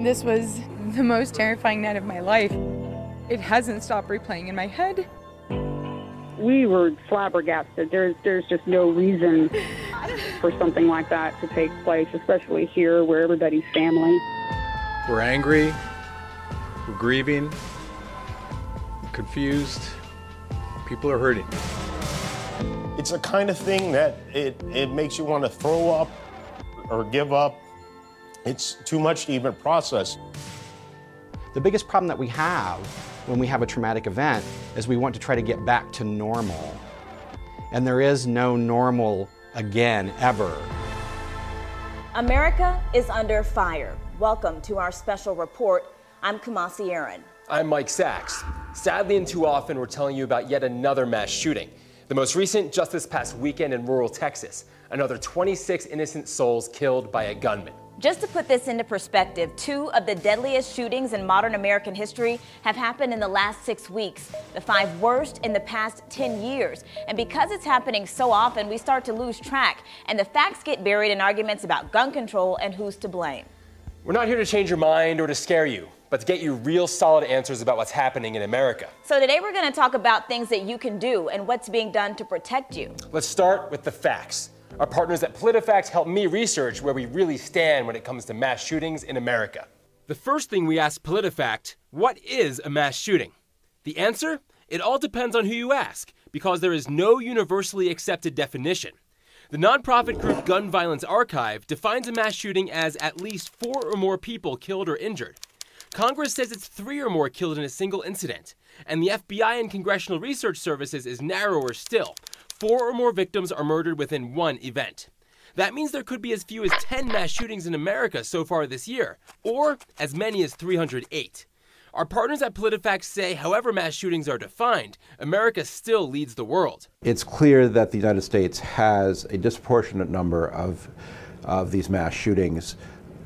This was the most terrifying night of my life. It hasn't stopped replaying in my head. We were flabbergasted. There's just no reason for something like that to take place, especially here where everybody's family. We're angry, we're grieving, confused, people are hurting. It's the kind of thing that it makes you want to throw up or give up. It's too much to even process. The biggest problem that we have when we have a traumatic event is we want to try to get back to normal. And there is no normal again, ever. America is under fire. Welcome to our special report. I'm Kumasi Aaron. I'm Mike Sachs. Sadly and too often, we're telling you about yet another mass shooting. The most recent just this past weekend in rural Texas. Another 26 innocent souls killed by a gunman. Just to put this into perspective, 2 of the deadliest shootings in modern American history have happened in the last 6 weeks, the 5 worst in the past 10 years. And because it's happening so often, we start to lose track, and the facts get buried in arguments about gun control and who's to blame. We're not here to change your mind or to scare you, but to get you real solid answers about what's happening in America. So today we're going to talk about things that you can do and what's being done to protect you. Let's start with the facts. Our partners at PolitiFacts help me research where we really stand when it comes to mass shootings in America. The first thing we asked PolitiFact, what is a mass shooting? The answer? It all depends on who you ask, because there is no universally accepted definition. The nonprofit group Gun Violence Archive defines a mass shooting as at least 4 or more people killed or injured. Congress says it's 3 or more killed in a single incident, and the FBI and Congressional Research Services is narrower still. 4 or more victims are murdered within one event. That means there could be as few as 10 mass shootings in America so far this year, or as many as 308. Our partners at PolitiFact say however mass shootings are defined, America still leads the world. It's clear that the United States has a disproportionate number of these mass shootings,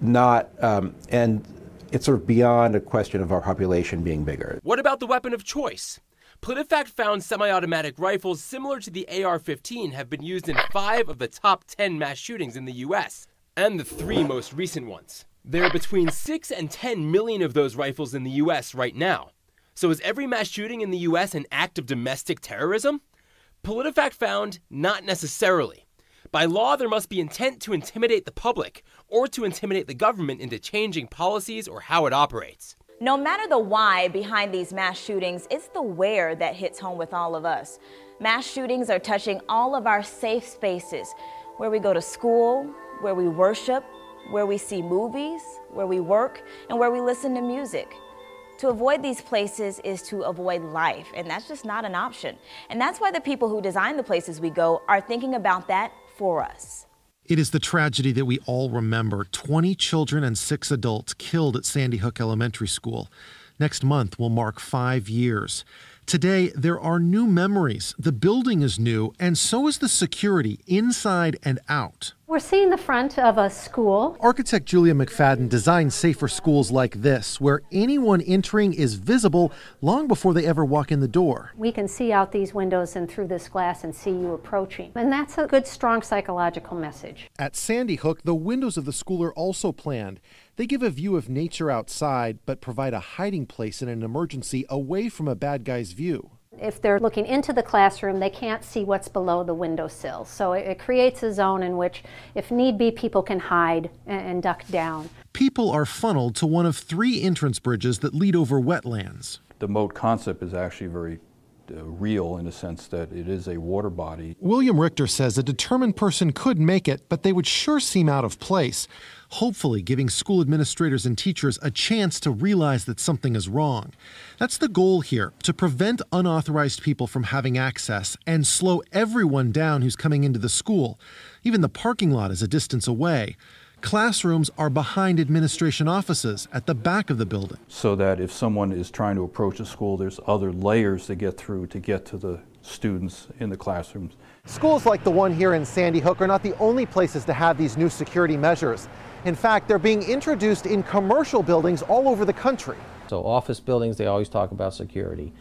and it's sort of beyond a question of our population being bigger. What about the weapon of choice? PolitiFact found semi-automatic rifles similar to the AR-15 have been used in 5 of the top 10 mass shootings in the U.S., and the 3 most recent ones. There are between 6 and 10 million of those rifles in the U.S. right now. So is every mass shooting in the U.S. an act of domestic terrorism? PolitiFact found not necessarily. By law, there must be intent to intimidate the public or to intimidate the government into changing policies or how it operates. No matter the why behind these mass shootings, it's the where that hits home with all of us. Mass shootings are touching all of our safe spaces, where we go to school, where we worship, where we see movies, where we work, and where we listen to music. To avoid these places is to avoid life, and that's just not an option. And that's why the people who design the places we go are thinking about that for us. It is the tragedy that we all remember. 20 children and 6 adults killed at Sandy Hook Elementary School. Next month will mark 5 years. Today, there are new memories. The building is new, and so is the security inside and out. We're seeing the front of a school. Architect Julia McFadden designed safer schools like this, where anyone entering is visible long before they ever walk in the door. We can see out these windows and through this glass and see you approaching. And that's a good, strong psychological message. At Sandy Hook, the windows of the school are also planned. They give a view of nature outside, but provide a hiding place in an emergency away from a bad guy's view. If they're looking into the classroom, they can't see what's below the windowsill. So it creates a zone in which, if need be, people can hide and duck down. People are funneled to one of 3 entrance bridges that lead over wetlands. The moat concept is actually very real in the sense that it is a water body. William Richter says a determined person could make it, but they would sure seem out of place, hopefully giving school administrators and teachers a chance to realize that something is wrong. That's the goal here, to prevent unauthorized people from having access and slow everyone down who's coming into the school. Even the parking lot is a distance away. Classrooms are behind administration offices at the back of the building. So that if someone is trying to approach a school, there's other layers to get through to get to the students in the classrooms. Schools like the one here in Sandy Hook are not the only places to have these new security measures. In fact, they're being introduced in commercial buildings all over the country. So office buildings, they always talk about security.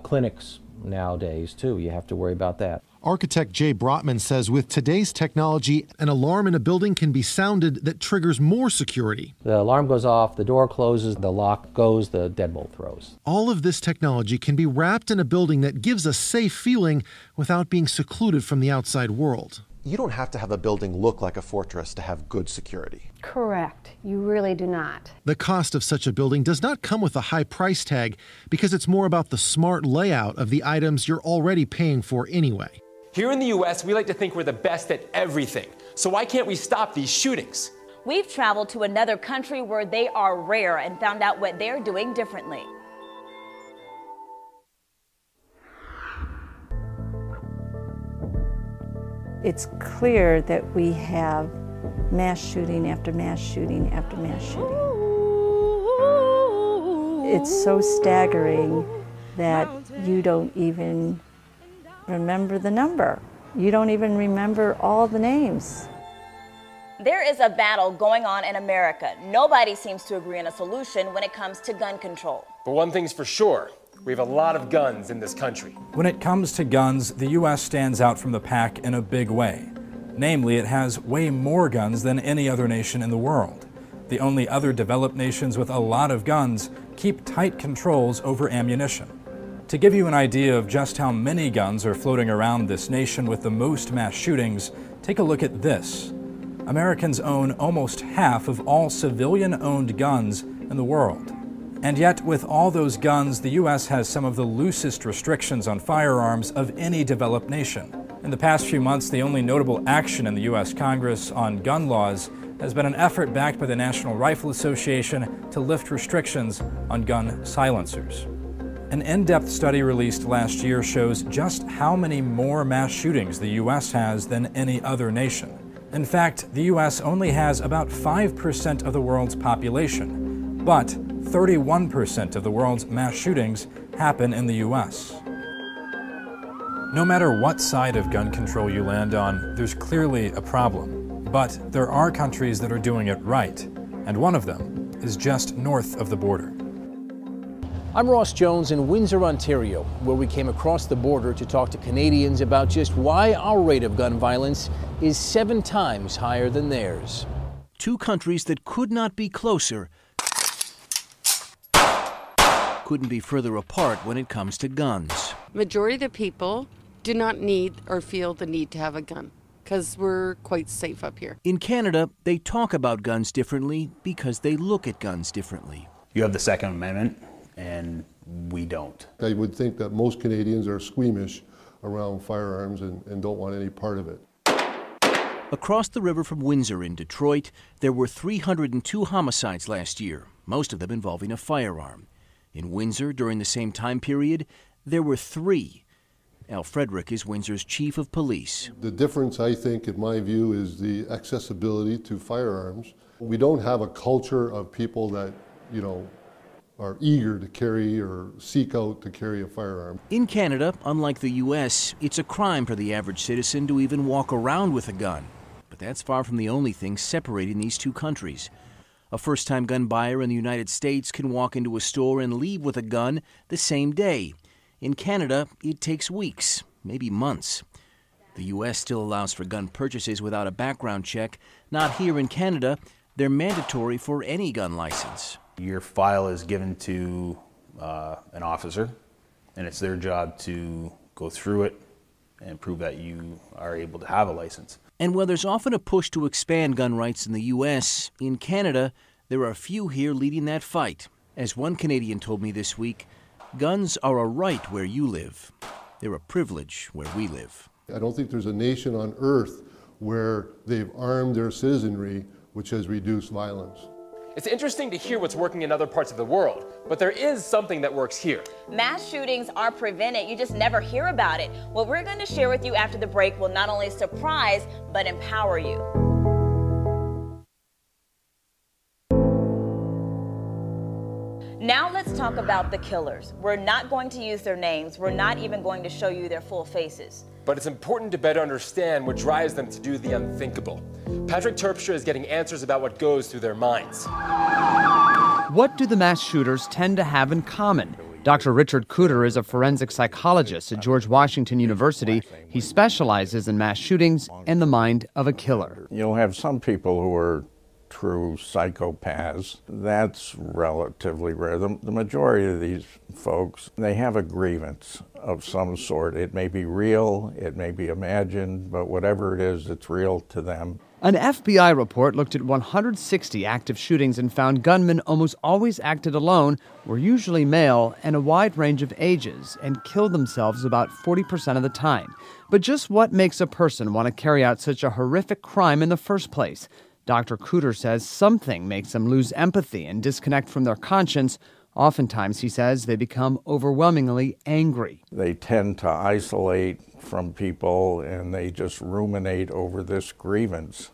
Clinics nowadays, too, you have to worry about that. Architect Jay Brotman says with today's technology, an alarm in a building can be sounded that triggers more security. The alarm goes off, the door closes, the lock goes, the deadbolt throws. All of this technology can be wrapped in a building that gives a safe feeling without being secluded from the outside world. You don't have to have a building look like a fortress to have good security. Correct. You really do not. The cost of such a building does not come with a high price tag because it's more about the smart layout of the items you're already paying for anyway. Here in the US, we like to think we're the best at everything. So why can't we stop these shootings? We've traveled to another country where they are rare and found out what they're doing differently. It's clear that we have mass shooting after mass shooting after mass shooting. It's so staggering that you don't even remember the number. You don't even remember all the names. There is a battle going on in America. Nobody seems to agree on a solution when it comes to gun control. But one thing's for sure, we have a lot of guns in this country. When it comes to guns, the U.S. stands out from the pack in a big way. Namely, it has way more guns than any other nation in the world. The only other developed nations with a lot of guns keep tight controls over ammunition. To give you an idea of just how many guns are floating around this nation with the most mass shootings, take a look at this. Americans own almost half of all civilian-owned guns in the world. And yet, with all those guns, the U.S. has some of the loosest restrictions on firearms of any developed nation. In the past few months, the only notable action in the U.S. Congress on gun laws has been an effort backed by the National Rifle Association to lift restrictions on gun silencers. An in-depth study released last year shows just how many more mass shootings the U.S. has than any other nation. In fact, the U.S. only has about 5% of the world's population, but 31% of the world's mass shootings happen in the U.S. No matter what side of gun control you land on, there's clearly a problem. But there are countries that are doing it right, and one of them is just north of the border. I'm Ross Jones in Windsor, Ontario, where we came across the border to talk to Canadians about just why our rate of gun violence is 7 times higher than theirs. Two countries that could not be closer, couldn't be further apart when it comes to guns. Majority of the people do not need or feel the need to have a gun because we're quite safe up here. In Canada, they talk about guns differently because they look at guns differently. You have the Second Amendment, and we don't. I would think that most Canadians are squeamish around firearms and don't want any part of it. Across the river from Windsor in Detroit, there were 302 homicides last year, most of them involving a firearm. In Windsor, during the same time period, there were 3. Al Frederick is Windsor's chief of police. The difference, I think, in my view, is the accessibility to firearms. We don't have a culture of people that, are eager to carry or seek out to carry a firearm. In Canada, unlike the U.S., it's a crime for the average citizen to even walk around with a gun. But that's far from the only thing separating these two countries. A first-time gun buyer in the United States can walk into a store and leave with a gun the same day. In Canada, it takes weeks, maybe months. The U.S. still allows for gun purchases without a background check. Not here in Canada. They're mandatory for any gun license. Your file is given to an officer, and it's their job to go through it and prove that you are able to have a license. And while there's often a push to expand gun rights in the U.S., in Canada, there are a few here leading that fight. As one Canadian told me this week, guns are a right where you live. They're a privilege where we live. I don't think there's a nation on earth where they've armed their citizenry, which has reduced violence. It's interesting to hear what's working in other parts of the world, but there is something that works here. Mass shootings are prevented. You just never hear about it. What we're going to share with you after the break will not only surprise, but empower you. Now let's talk about the killers. We're not going to use their names. We're not even going to show you their full faces. But it's important to better understand what drives them to do the unthinkable. Patrick Terpstra is getting answers about what goes through their minds. What do the mass shooters tend to have in common? Dr. Richard Cooter is a forensic psychologist at George Washington University. He specializes in mass shootings and the mind of a killer. You'll have some people who are true psychopaths. That's relatively rare. The majority of these folks, they have a grievance of some sort. It may be real, it may be imagined, but whatever it is, it's real to them. An FBI report looked at 160 active shootings and found gunmen almost always acted alone, were usually male and a wide range of ages, and killed themselves about 40% of the time. But just what makes a person want to carry out such a horrific crime in the first place? Dr. Cooter says something makes them lose empathy and disconnect from their conscience. Oftentimes, he says, they become overwhelmingly angry. They tend to isolate from people and they just ruminate over this grievance.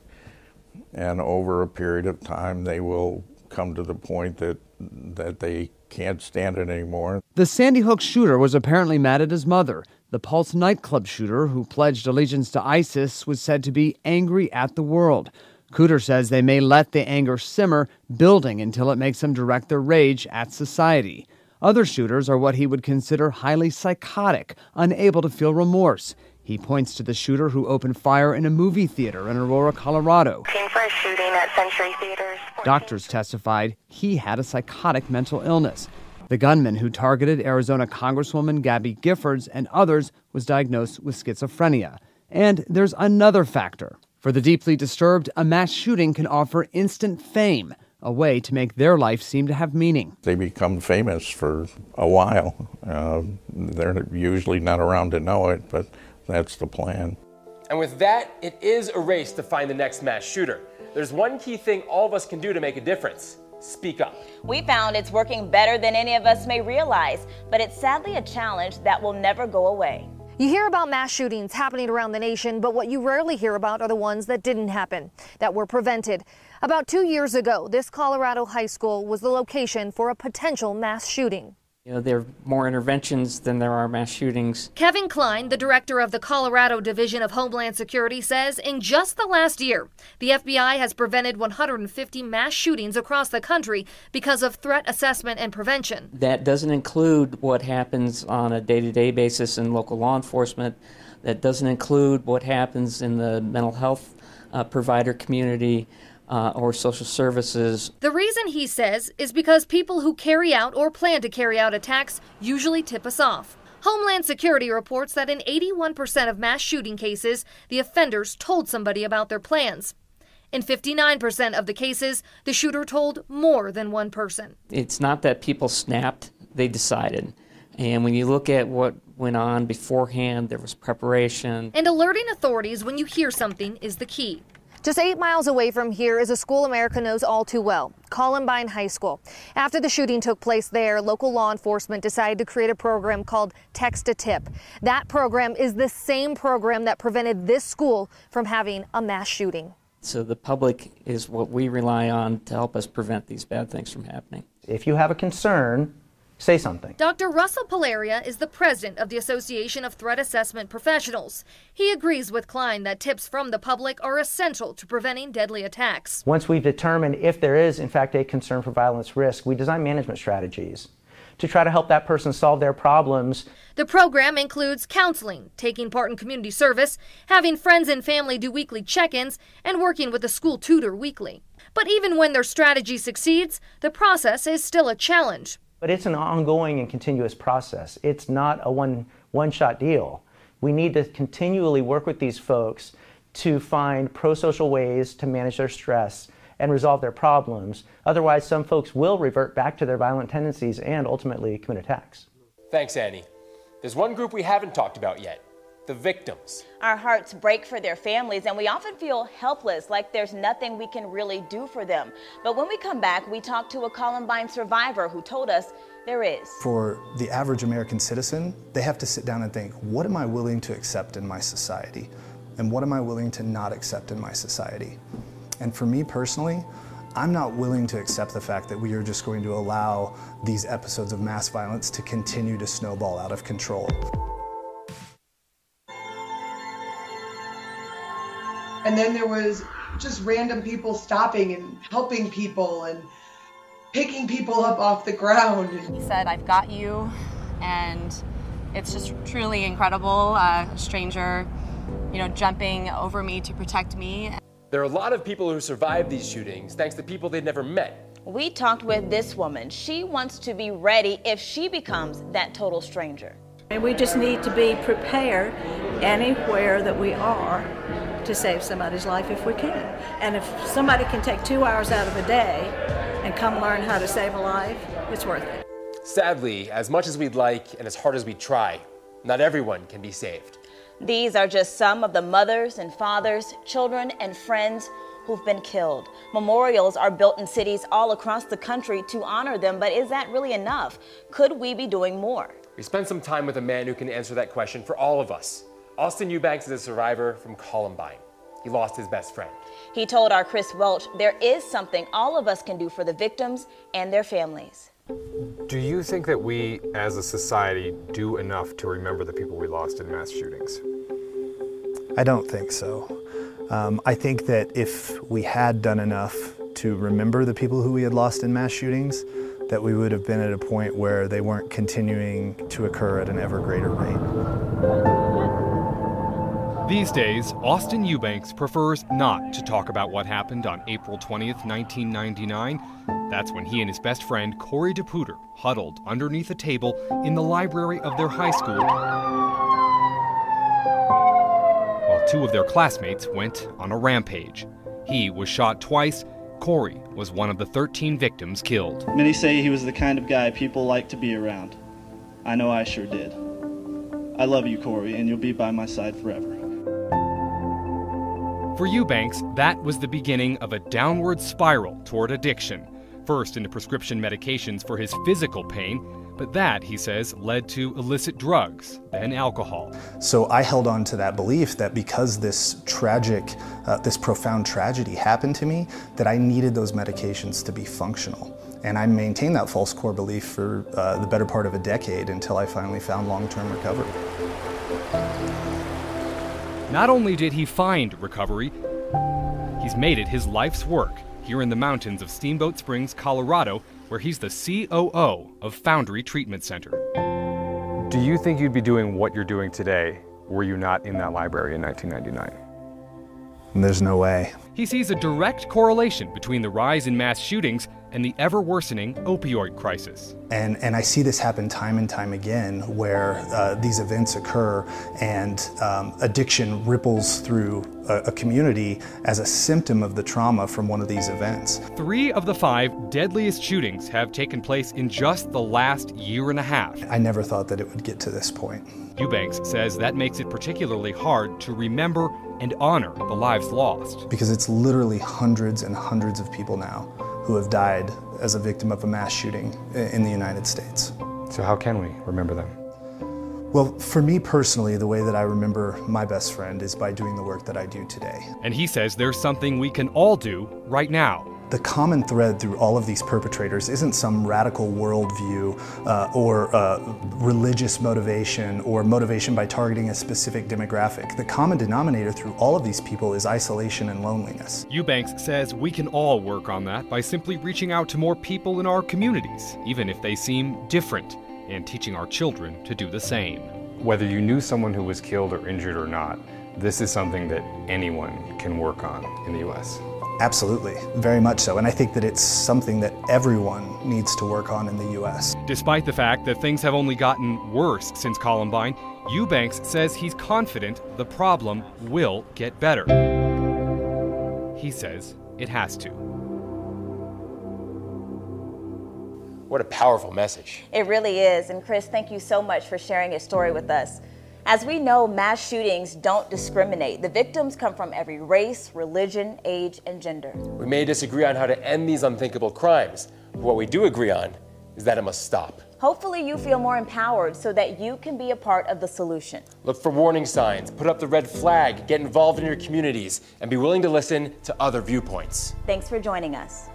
And over a period of time, they will come to the point that they can't stand it anymore. The Sandy Hook shooter was apparently mad at his mother. The Pulse nightclub shooter, who pledged allegiance to ISIS, was said to be angry at the world. Cooter says they may let the anger simmer, building until it makes them direct their rage at society. Other shooters are what he would consider highly psychotic, unable to feel remorse. He points to the shooter who opened fire in a movie theater in Aurora, Colorado. For a shooting at Century Theaters. Doctors testified he had a psychotic mental illness. The gunman who targeted Arizona Congresswoman Gabby Giffords and others was diagnosed with schizophrenia. And there's another factor. For the deeply disturbed, a mass shooting can offer instant fame, a way to make their life seem to have meaning. They become famous for a while. They're usually not around to know it, but that's the plan. And with that, it is a race to find the next mass shooter. There's one key thing all of us can do to make a difference. Speak up. We found it's working better than any of us may realize, but it's sadly a challenge that will never go away. You hear about mass shootings happening around the nation, but what you rarely hear about are the ones that didn't happen, that were prevented. About 2 years ago, this Colorado high school was the location for a potential mass shooting. There are more interventions than there are mass shootings. Kevin Klein, the director of the Colorado Division of Homeland Security, says in just the last year, the FBI has prevented 150 mass shootings across the country because of threat assessment and prevention. That doesn't include what happens on a day-to-day basis in local law enforcement. That doesn't include what happens in the mental health provider community. Or social services. The reason, he says, is because people who carry out or plan to carry out attacks usually tip us off. Homeland Security reports that in 81% of mass shooting cases, the offenders told somebody about their plans. In 59% of the cases, the shooter told more than one person. It's not that people snapped, they decided. And when you look at what went on beforehand, there was preparation. And alerting authorities when you hear something is the key. Just 8 miles away from here is a school America knows all too well, Columbine High School. After the shooting took place there, local law enforcement decided to create a program called Text a Tip. That program is the same program that prevented this school from having a mass shooting. So the public is what we rely on to help us prevent these bad things from happening. If you have a concern, say something. Dr. Russell Palaria is the president of the Association of Threat Assessment Professionals. He agrees with Klein that tips from the public are essential to preventing deadly attacks. Once we've determined if there is, in fact, a concern for violence risk, we design management strategies to try to help that person solve their problems. The program includes counseling, taking part in community service, having friends and family do weekly check-ins, and working with a school tutor weekly. But even when their strategy succeeds, the process is still a challenge. But it's an ongoing and continuous process. It's not a one-shot deal. We need to continually work with these folks to find pro-social ways to manage their stress and resolve their problems. Otherwise, some folks will revert back to their violent tendencies and ultimately commit attacks. Thanks, Annie. There's one group we haven't talked about yet, the victims. Our hearts break for their families, and we often feel helpless, like there's nothing we can really do for them. But when we come back, we talk to a Columbine survivor who told us there is. For the average American citizen, they have to sit down and think, what am I willing to accept in my society? And what am I willing to not accept in my society? And for me personally, I'm not willing to accept the fact that we are just going to allow these episodes of mass violence to continue to snowball out of control. And then there was just random people stopping and helping people, and picking people up off the ground. He said, "I've got you," and it's just truly incredible. A stranger, jumping over me to protect me. There are a lot of people who survived these shootings thanks to people they'd never met. We talked with this woman. She wants to be ready if she becomes that total stranger. And we just need to be prepared anywhere that we are to save somebody's life if we can. And if somebody can take 2 hours out of a day and come learn how to save a life, it's worth it. Sadly, as much as we'd like and as hard as we try, not everyone can be saved. These are just some of the mothers and fathers, children and friends who've been killed. Memorials are built in cities all across the country to honor them, but is that really enough? Could we be doing more? We spent some time with a man who can answer that question for all of us. Austin Eubanks is a survivor from Columbine. He lost his best friend. He told our Chris Welch there is something all of us can do for the victims and their families. Do you think that we, as a society, do enough to remember the people we lost in mass shootings? I don't think so. I think that if we had done enough to remember the people who we had lost in mass shootings, that we would have been at a point where they weren't continuing to occur at an ever greater rate. These days, Austin Eubanks prefers not to talk about what happened on April 20th, 1999. That's when he and his best friend, Corey DePuter, huddled underneath a table in the library of their high school, while two of their classmates went on a rampage. He was shot twice. Corey was one of the 13 victims killed. Many say he was the kind of guy people like to be around. I know I sure did. I love you, Corey, and you'll be by my side forever. For Eubanks, that was the beginning of a downward spiral toward addiction. First into prescription medications for his physical pain, but that, he says, led to illicit drugs, then alcohol. So I held on to that belief that because this profound tragedy happened to me, that I needed those medications to be functional. And I maintained that false core belief for the better part of a decade until I finally found long-term recovery. Not only did he find recovery, he's made it his life's work here in the mountains of Steamboat Springs, Colorado, where he's the COO of Foundry Treatment Center. Do you think you'd be doing what you're doing today were you not in that library in 1999? There's no way. He sees a direct correlation between the rise in mass shootings and the ever-worsening opioid crisis. And I see this happen time and time again where these events occur and addiction ripples through a community as a symptom of the trauma from one of these events. 3 of the 5 deadliest shootings have taken place in just the last year and a half. I never thought that it would get to this point. Eubanks says that makes it particularly hard to remember and honor the lives lost. Because it's literally hundreds and hundreds of people now who have died as a victim of a mass shooting in the United States. So how can we remember them? Well, for me personally, the way that I remember my best friend is by doing the work that I do today. And he says there's something we can all do right now. The common thread through all of these perpetrators isn't some radical worldview or religious motivation or motivation by targeting a specific demographic. The common denominator through all of these people is isolation and loneliness. Eubanks says we can all work on that by simply reaching out to more people in our communities, even if they seem different, and teaching our children to do the same. Whether you knew someone who was killed or injured or not, this is something that anyone can work on in the U.S. Absolutely, very much so. And I think that it's something that everyone needs to work on in the U.S. Despite the fact that things have only gotten worse since Columbine, Eubanks says he's confident the problem will get better. He says it has to. What a powerful message. It really is. And Chris, thank you so much for sharing your story with us. As we know, mass shootings don't discriminate. The victims come from every race, religion, age, and gender. We may disagree on how to end these unthinkable crimes, but what we do agree on is that it must stop. Hopefully you feel more empowered so that you can be a part of the solution. Look for warning signs, put up the red flag, get involved in your communities, and be willing to listen to other viewpoints. Thanks for joining us.